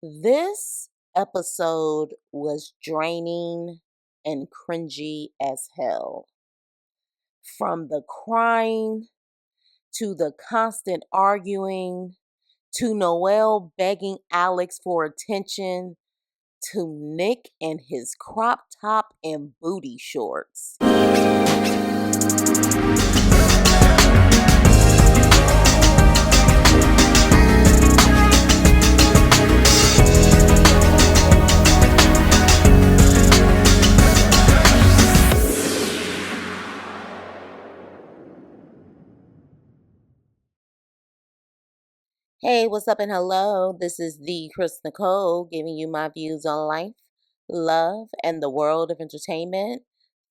This episode was draining and cringy as hell. From the crying to the constant arguing to Noelle begging Alex for attention to Nick and his crop top and booty shorts. Hey, what's up and hello? This is the Chris Nicole giving you my views on life, love, and the world of entertainment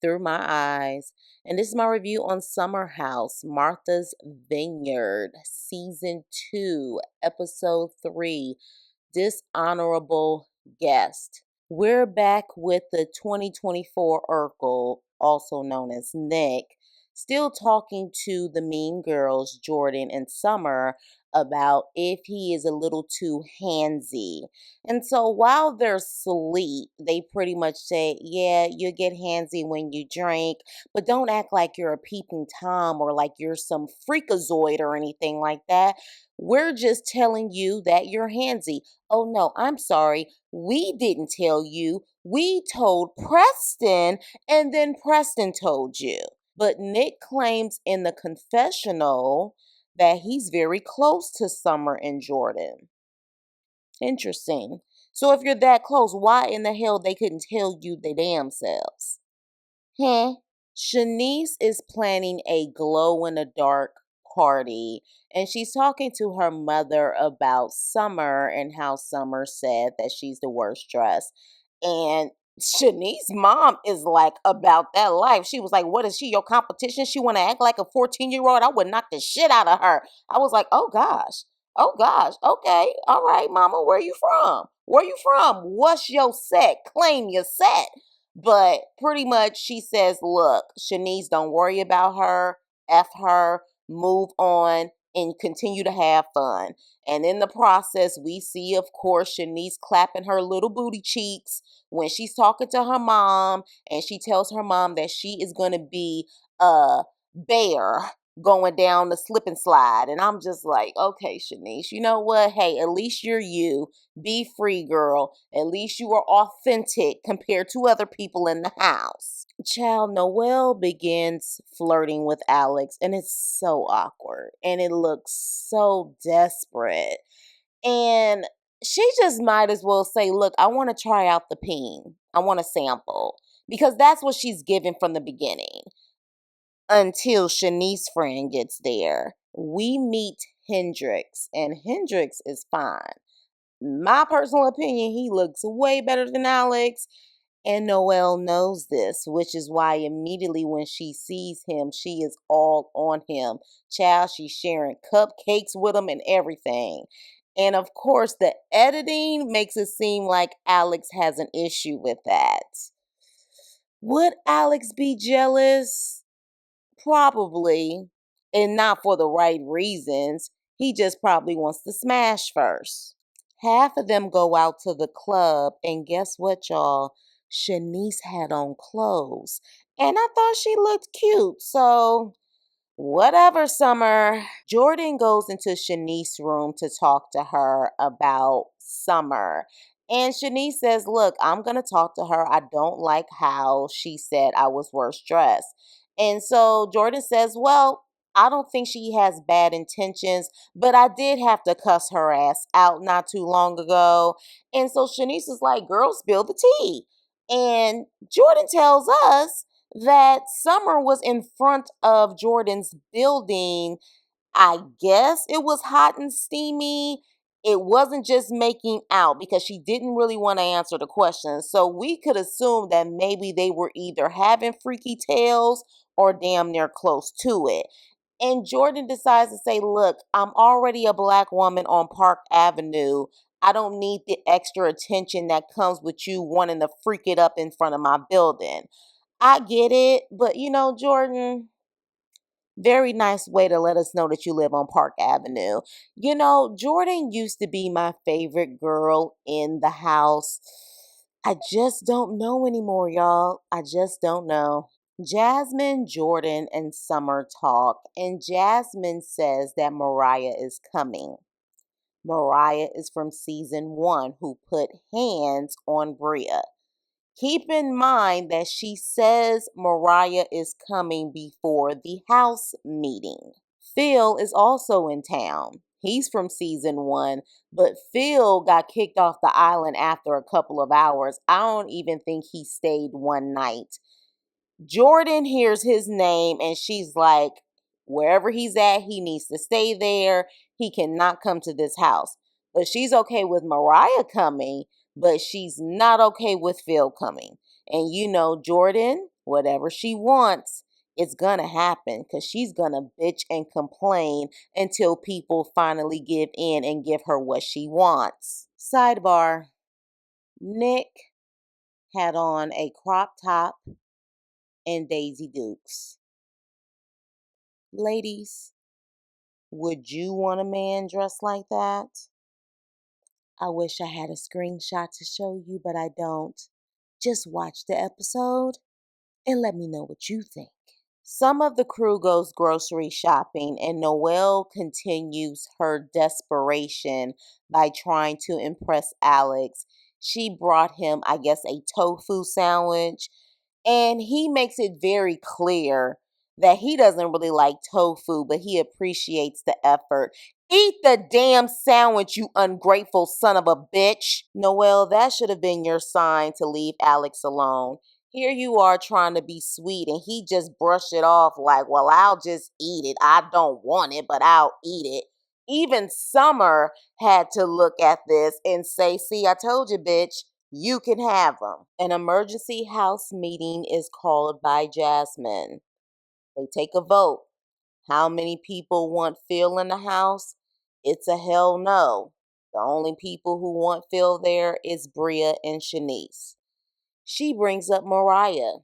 through my eyes. And this is my review on Summer House, Martha's Vineyard, Season 2, Episode 3, Dishonorable Guest. We're back with the 2024 Urkel, also known as Nick, still talking to the mean girls, Jordan and Summer, about if he is a little too handsy. And so while they're asleep, they pretty much say, yeah, you get handsy when you drink, but don't act like you're a peeping Tom or like you're some freakazoid or anything like that. We're just telling you that you're handsy. Oh no, I'm sorry. We didn't tell you. We told Preston, and then Preston told you. But Nick claims in the confessional that he's very close to Summer and Jordan. Interesting. So if you're that close, why in the hell they couldn't tell you their damn selves? Huh? Shanice is planning a glow in the dark party, and she's talking to her mother about Summer and how Summer said that she's the worst dressed. And Shanice's mom is like about that life. She was like, "What is she, your competition? She want to act like a 14-year-old? I would knock the shit out of her." I was like, "Oh gosh. Oh gosh. Okay. All right, mama. Where you from? Where you from? What's your set? Claim your set." But pretty much she says, look, Shanice, don't worry about her. F her, move on, and continue to have fun. And in the process, we see, of course, Shanice clapping her little booty cheeks when she's talking to her mom. And she tells her mom that she is going to be a bear going down the slip and slide. And I'm just like, okay, Shanice, you know what? Hey, at least you're you. Be free, girl. At least you are authentic compared to other people in the house. Child, Noelle begins flirting with Alex, and it's so awkward. And it looks so desperate. And she just might as well say, look, I want to try out the peen. I want to sample. Because that's what she's given from the beginning. Until Shanice's friend gets there. We meet Hendrix, and Hendrix is fine. My personal opinion, he looks way better than Alex. And Noelle knows this, which is why immediately when she sees him, she is all on him. Child, she's sharing cupcakes with him and everything. And of course, the editing makes it seem like Alex has an issue with that. Would Alex be jealous? Probably, and not for the right reasons. He just probably wants to smash first. Half of them go out to the club, and guess what, y'all? Shanice had on clothes, and I thought she looked cute, so whatever, Summer. Jordan goes into Shanice's room to talk to her about Summer. And Shanice says, look, I'm going to talk to her. I don't like how she said I was worst dressed. And so Jordan says, well, I don't think she has bad intentions, but I did have to cuss her ass out not too long ago. And so Shanice is like, girl, spill the tea. And Jordan tells us that Summer was in front of Jordan's building. I guess it was hot and steamy. It wasn't just making out because she didn't really want to answer the question. So we could assume that maybe they were either having freaky tales or damn near close to it. And Jordan decides to say, look, I'm already a black woman on Park Avenue. I don't need the extra attention that comes with you wanting to freak it up in front of my building. I get it, but Jordan, Very nice way to let us know that you live on Park Avenue. You know, Jordan used to be my favorite girl in the house. I just don't know anymore, y'all. I just don't know. Jasmine, Jordan, and Summer talk, and Jasmine says that Mariah is coming. Mariah is from season one, who put hands on Bria. Keep in mind that she says Mariah is coming before the house meeting. Phil is also in town. He's from season one, but Phil got kicked off the island after a couple of hours. I don't even think he stayed one night. Jordan hears his name and she's like, wherever he's at, he needs to stay there. He cannot come to this house. But she's okay with Mariah coming, but she's not okay with Phil coming. And you know, Jordan, whatever she wants, it's gonna happen because she's gonna bitch and complain until people finally give in and give her what she wants. Sidebar: Nick had on a crop top and Daisy Dukes. Ladies, would you want a man dressed like that? I wish I had a screenshot to show you, but I don't. Just watch the episode and let me know what you think. Some of the crew goes grocery shopping, and Noelle continues her desperation by trying to impress Alex. She brought him, I guess, a tofu sandwich, and he makes it very clear that he doesn't really like tofu, but he appreciates the effort. Eat the damn sandwich, you ungrateful son of a bitch. Noelle, that should have been your sign to leave Alex alone. Here you are trying to be sweet, and he just brushed it off like, well, I'll just eat it. I don't want it, but I'll eat it. Even Summer had to look at this and say, see, I told you, bitch, you can have them. An emergency house meeting is called by Jasmine. They take a vote. How many people want Phil in the house? It's a hell no. The only people who want Phil there is Bria and Shanice. She brings up Mariah.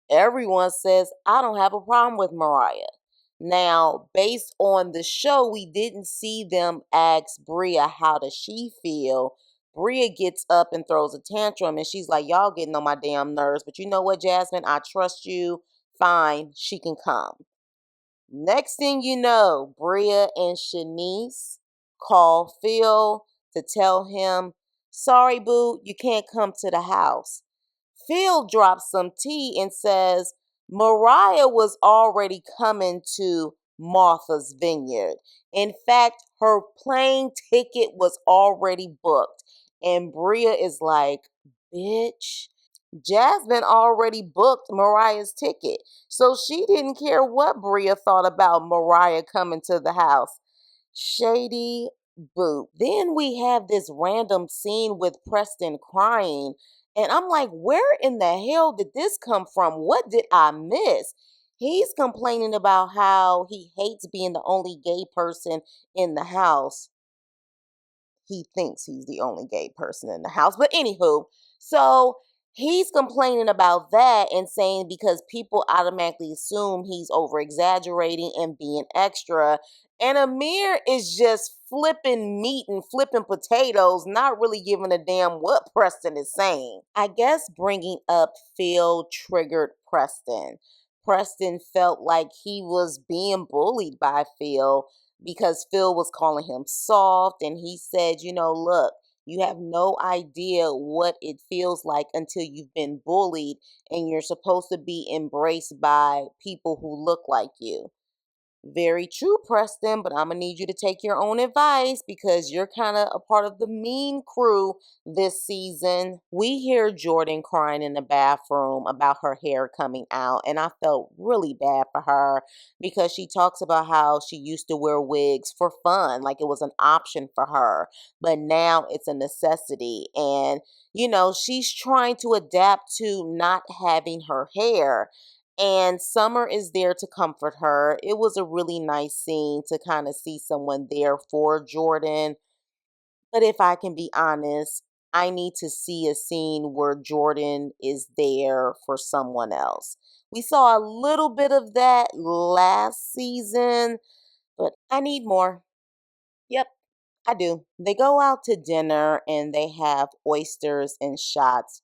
Everyone says, I don't have a problem with Mariah. Now, based on the show, we didn't see them ask Bria, how does she feel? Bria gets up and throws a tantrum, and she's like, y'all getting on my damn nerves. But you know what, Jasmine? I trust you. Fine, she can come. Next thing you know, Bria and Shanice call Phil to tell him, sorry, boo, you can't come to the house. Phil drops some tea and says Mariah was already coming to Martha's Vineyard. In fact, her plane ticket was already booked. And Bria is like, bitch, Jasmine already booked Mariah's ticket. So she didn't care what Bria thought about Mariah coming to the house. Shady boot. Then we have this random scene with Preston crying. And I'm like, where in the hell did this come from? What did I miss? He's complaining about how he hates being the only gay person in the house. He thinks he's the only gay person in the house. But anywho, so he's complaining about that and saying because people automatically assume he's over exaggerating and being extra. And Amir is just flipping meat and flipping potatoes, not really giving a damn what Preston is saying. I guess bringing up Phil triggered Preston. Preston felt like he was being bullied by Phil because Phil was calling him soft, and he said, you know, look, you have no idea what it feels like until you've been bullied, and you're supposed to be embraced by people who look like you. Very true, Preston, but I'm going to need you to take your own advice because you're kind of a part of the mean crew this season. We hear Jordan crying in the bathroom about her hair coming out, and I felt really bad for her because she talks about how she used to wear wigs for fun, like it was an option for her, but now it's a necessity. And, you know, she's trying to adapt to not having her hair. And Summer is there to comfort her. It was a really nice scene to kind of see someone there for Jordan. But if I can be honest, I need to see a scene where Jordan is there for someone else. We saw a little bit of that last season, but I need more. Yep, I do. They go out to dinner and they have oysters and shots.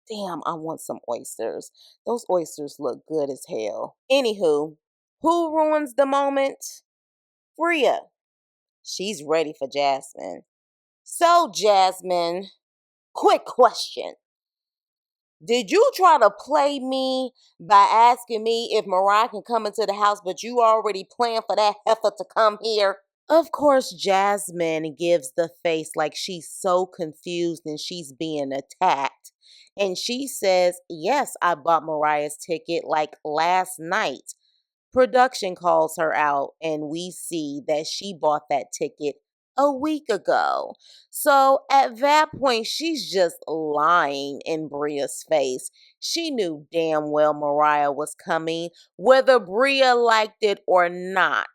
Damn, I want some oysters. Those oysters look good as hell. Anywho, who ruins the moment? Bria. She's ready for Jasmine. So, Jasmine, quick question. Did you try to play me by asking me if Mariah can come into the house, but you already planned for that heifer to come here? Of course, Jasmine gives the face like she's so confused and she's being attacked. And she says, yes, I bought Mariah's ticket like last night. Production calls her out, and we see that she bought that ticket a week ago. So at that point, she's just lying in Bria's face. She knew damn well Mariah was coming, whether Bria liked it or not.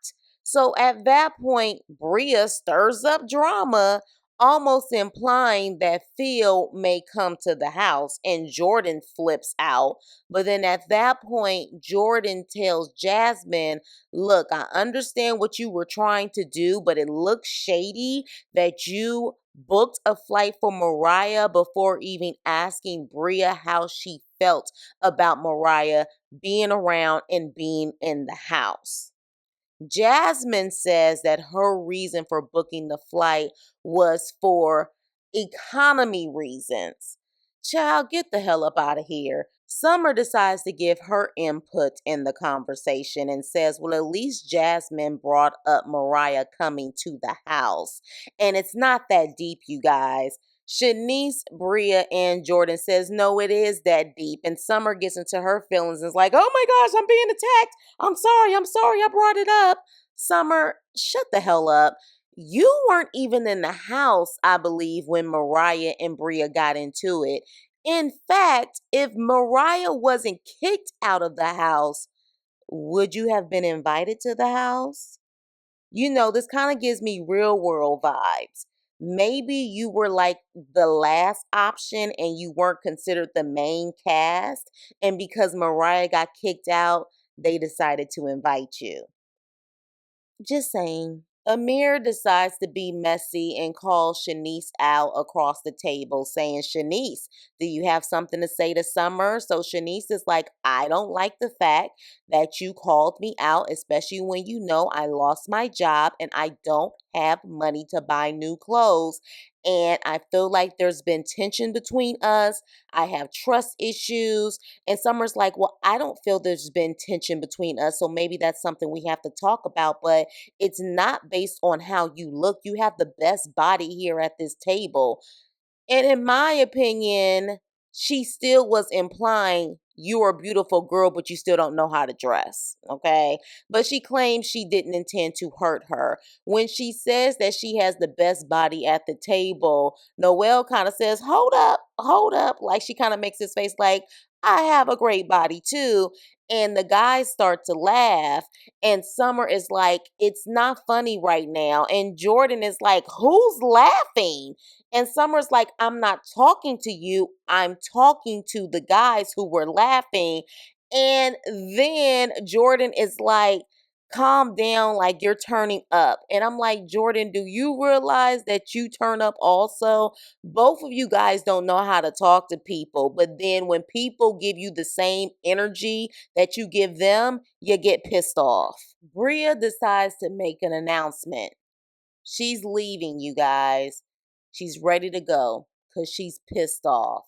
So at that point, Bria stirs up drama, almost implying that Phil may come to the house, and Jordan flips out. But then at that point, Jordan tells Jasmine, look, I understand what you were trying to do, but it looks shady that you booked a flight for Mariah before even asking Bria how she felt about Mariah being around and being in the house. Jasmine says that her reason for booking the flight was for economy reasons. Child, get the hell up out of here. Summer decides to give her input in the conversation and says, well, at least Jasmine brought up Mariah coming to the house. And it's not that deep, you guys. Shanice, Bria, and Jordan says, no, it is that deep. And Summer gets into her feelings and is like, oh my gosh, I'm being attacked. I'm sorry, I brought it up. Summer, shut the hell up. You weren't even in the house, I believe, when Mariah and Bria got into it. In fact, if Mariah wasn't kicked out of the house, would you have been invited to the house? You know, this kind of gives me real world vibes. Maybe you were like the last option and you weren't considered the main cast. And because Mariah got kicked out, they decided to invite you. Just saying. Amir decides to be messy and calls Shanice out across the table, saying, Shanice, do you have something to say to Summer? So Shanice is like, I don't like the fact that you called me out, especially when you know I lost my job and I don't have money to buy new clothes. And I feel like there's been tension between us. I have trust issues. And Summer's like, well, I don't feel there's been tension between us. So maybe that's something we have to talk about. But it's not based on how you look. You have the best body here at this table. And in my opinion, she still was implying you're a beautiful girl, but you still don't know how to dress. Okay. But she claims she didn't intend to hurt her. When she says that she has the best body at the table, Noelle kind of says, hold up. Like she kind of makes his face like, I have a great body too. And the guys start to laugh. And Summer is like, it's not funny right now. And Jordan is like, who's laughing? And Summer's like, I'm not talking to you. I'm talking to the guys who were laughing. And then Jordan is like, calm down, like you're turning up. And I'm like, Jordan, do you realize that you turn up also? Both of you guys don't know how to talk to people. But then when people give you the same energy that you give them, you get pissed off. Bria decides to make an announcement. She's leaving, you guys. She's ready to go because she's pissed off.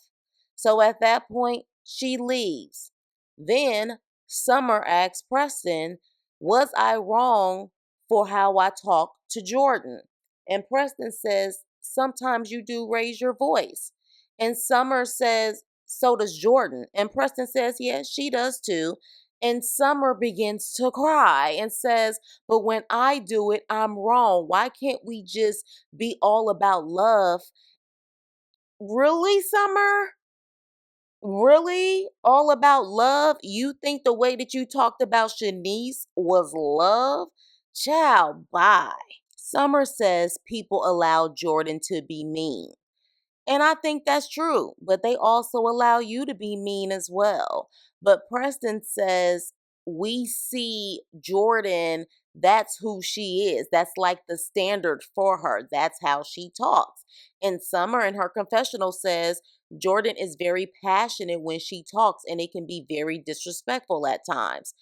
So at that point, she leaves. Then Summer asks Preston, was I wrong for how I talked to Jordan? And Preston says, sometimes you do raise your voice. And Summer says, so does Jordan. And Preston says, yes, she does too. And Summer begins to cry and says, but when I do it, I'm wrong. Why can't we just be all about love? Really, Summer? Really? All about love? You think the way that you talked about Shanice was love? Child, bye. Summer says people allow Jordan to be mean. And I think that's true, but they also allow you to be mean as well. But Preston says, we see Jordan, that's who she is. That's like the standard for her. That's how she talks. And Summer in her confessional says, Jordan is very passionate when she talks and it can be very disrespectful at times.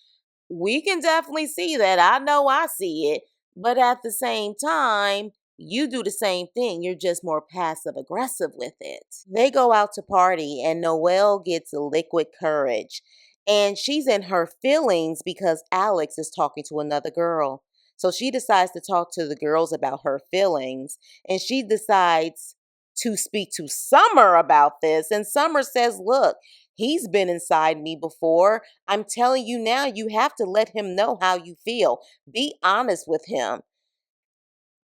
We can definitely see that. I know I see it. But at the same time, you do the same thing. You're just more passive aggressive with it. They go out to party, and Noelle gets liquid courage. And she's in her feelings because Alex is talking to another girl. So she decides to talk to the girls about her feelings. And she decides to speak to Summer about this. And Summer says, look, he's been inside me before. I'm telling you now, you have to let him know how you feel. Be honest with him.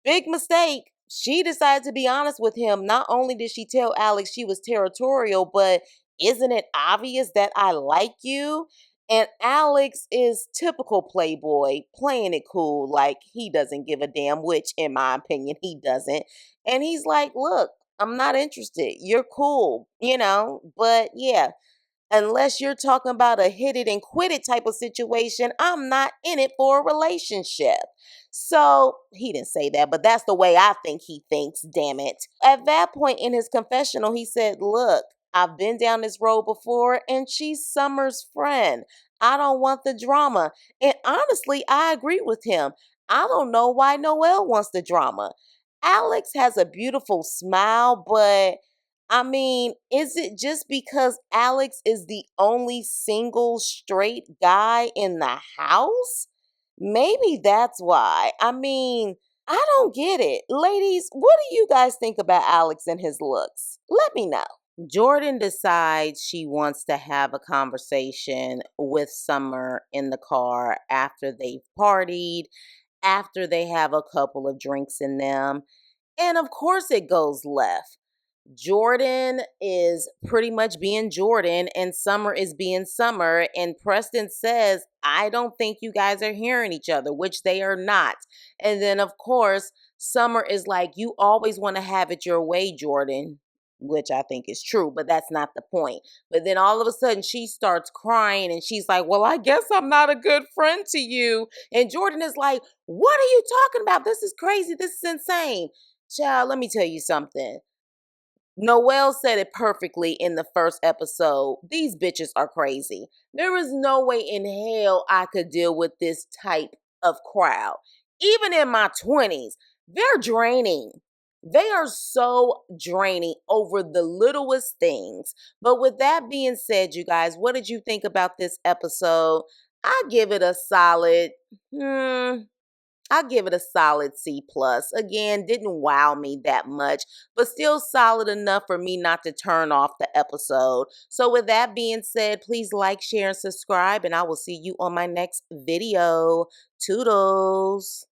Big mistake. She decided to be honest with him. Not only did she tell Alex she was territorial, but isn't it obvious that I like you? And Alex is typical playboy, playing it cool like he doesn't give a damn, which in my opinion, he doesn't. And he's like, look, I'm not interested. You're cool, but yeah, unless you're talking about a hit it and quit it type of situation, I'm not in it for a relationship. So he didn't say that, but that's the way I think he thinks, damn it. At that point in his confessional, he said, look, I've been down this road before and she's Summer's friend. I don't want the drama. And honestly, I agree with him. I don't know why Noelle wants the drama. Alex has a beautiful smile, but I mean, is it just because Alex is the only single straight guy in the house? Maybe that's why. I mean, I don't get it. Ladies, what do you guys think about Alex and his looks? Let me know. Jordan decides she wants to have a conversation with Summer in the car after they've partied, after they have a couple of drinks in them. And of course, it goes left. Jordan is pretty much being Jordan and Summer is being Summer. And Preston says, I don't think you guys are hearing each other, which they are not. And then, of course, Summer is like, you always want to have it your way, Jordan, which I think is true, but that's not the point. But then all of a sudden she starts crying and she's like, well, I guess I'm not a good friend to you. And Jordan is like, what are you talking about? This is crazy. This is insane. Child, let me tell you something. Noelle said it perfectly in the first episode. These bitches are crazy. There is no way in hell I could deal with this type of crowd. Even in my 20s, they're draining. They are so draining over the littlest things. But with that being said, you guys, what did you think about this episode? I give it a solid, I give it a solid C plus. Again, didn't wow me that much, but still solid enough for me not to turn off the episode. So with that being said, please like, share, and subscribe, and I will see you on my next video. Toodles.